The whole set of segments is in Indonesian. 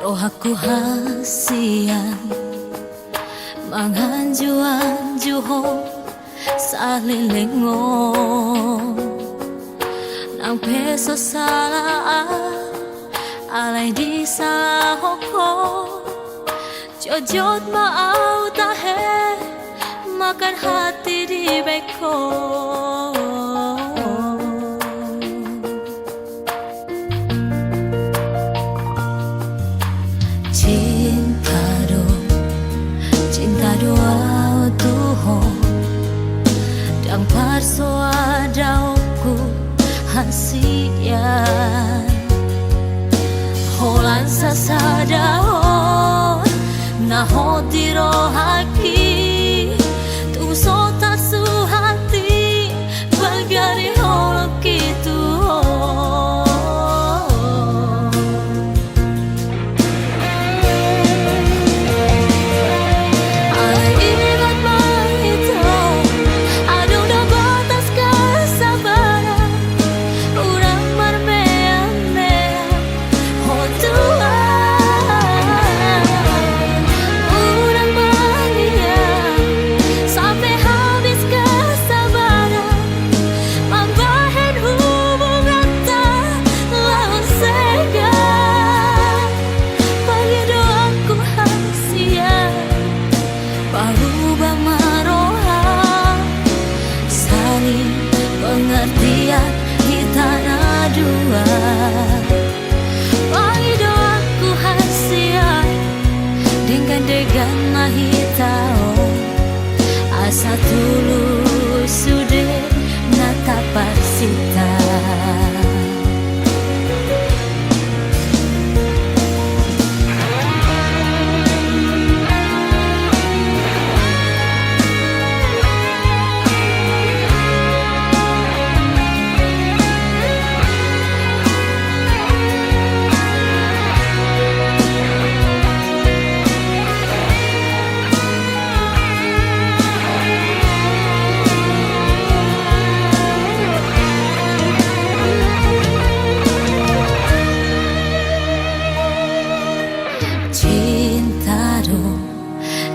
Aku hasian mangan juan juho salilingo nang peso salah alay di salah hoko jojot mau tahe makan hati di beko. Cinta doa tuho dang parso adauku hasian holan sasadao naho tiro haki tu sota su hati bagari holok gitu. Pengertian kita dua wangi doaku hasian dengan mahitao asa tulus sudah nata parsita.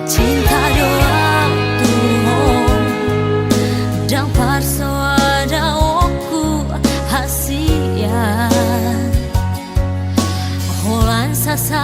Cinta doa tuho dang parso adaoku hasian holan sasa